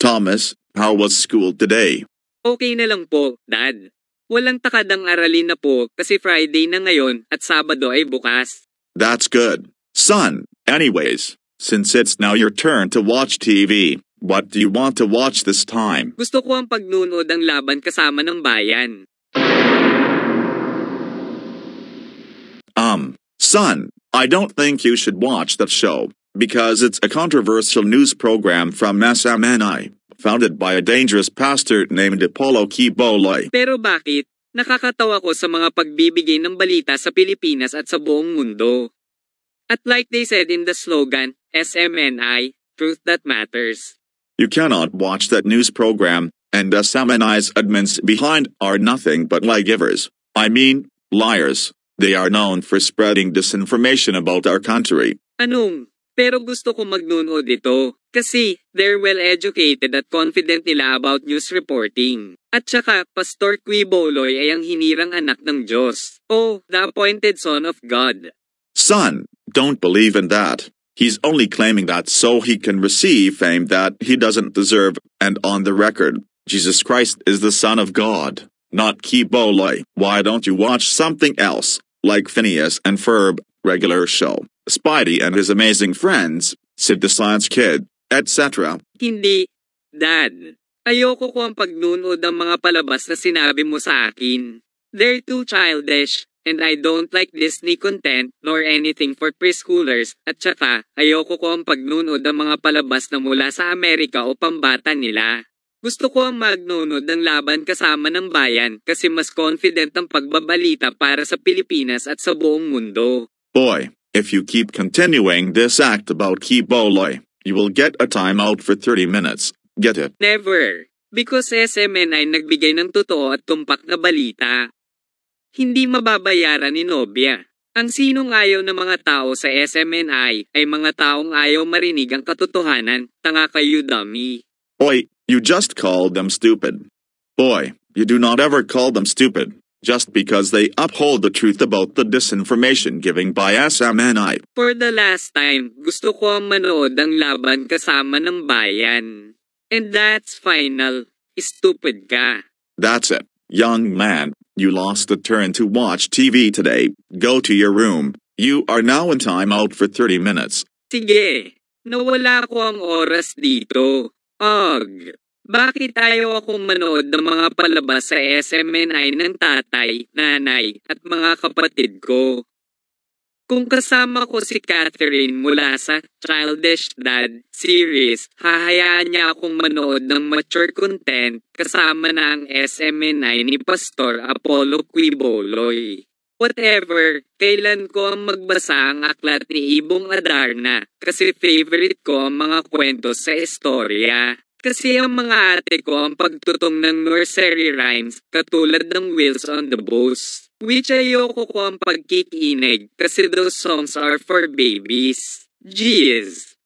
Thomas, how was school today? Okay na lang po, Dad. Walang takadang aralin na po kasi Friday na ngayon at Sabado ay bukas. That's good. Son, anyways, since it's now your turn to watch TV, what do you want to watch this time? Gusto ko ang pagnunood ng Laban Kasama ng Bayan. Son, I don't think you should watch that show, because it's a controversial news program from SMNI, founded by a dangerous pastor named Apollo Quiboloy. Pero bakit? Nakakatawa ko sa mga pagbibigay ng balita sa Pilipinas at sa buong mundo. At like they said in the slogan, SMNI, Truth That Matters. You cannot watch that news program, and SMNI's admins behind are nothing but lie givers. I mean, liars. They are known for spreading disinformation about our country. Anong? Pero gusto ko magnunood ito. Kasi, they're well-educated at confident nila about news reporting. At saka, Pastor Quiboloy ay ang hinirang anak ng Diyos. Oh, the appointed son of God. Son, don't believe in that. He's only claiming that so he can receive fame that he doesn't deserve, and on the record, Jesus Christ is the Son of God, not Quiboloy. Why don't you watch something else, like Phineas and Ferb, regular show, Spidey and His Amazing Friends, Sid the Science Kid, etc.? Hindi. Dad, ayoko ko ang pagnunood ng mga palabas na sinabi mo sa akin. They're too childish, and I don't like Disney content nor anything for preschoolers, at saka ayoko ko ang pagnunood ng mga palabas na mula sa Amerika o pambata nila. Gusto ko ang magnunood ng Laban Kasama ng Bayan kasi mas confident ang pagbabalita para sa Pilipinas at sa buong mundo. Boy, if you keep continuing this act about Quiboloy, you will get a timeout for 30 minutes. Get it? Never. Because SMN ay nagbigay ng totoo at tumpak na balita. Hindi mababayaran ni Nobia. Ang sinong ayaw ng mga tao sa SMNI ay mga taong ayaw marinig ang katotohanan. Tanga kayo, dummy. Oi, you just called them stupid. Boy, you do not ever call them stupid, just because they uphold the truth about the disinformation giving by SMNI. For the last time, gusto ko ang manood ng Laban Kasama ng Bayan. And that's final. Stupid ka. That's it. Young man, you lost the turn to watch TV today. Go to your room. You are now in timeout for 30 minutes. Sige, nawala ko ang oras dito. Bakit ayaw akong manood ng mga palabas sa SMNI ng tatay, nanay, at mga kapatid ko? Kung kasama ko si Catherine mula sa Childish Dad series, hahayaan niya akong manood ng mature content kasama na ang SMNI ni Pastor Apollo Quiboloy. Whatever, kailan ko ang magbasa ang aklat ni Ibong Adarna kasi favorite ko ang mga kwento sa istorya. Kasi ang mga ate ko ang pagtutong ng nursery rhymes katulad ng Wheels on the Bus. Which ayoko ko ang pagkikinig kasi those songs are for babies. Jeez!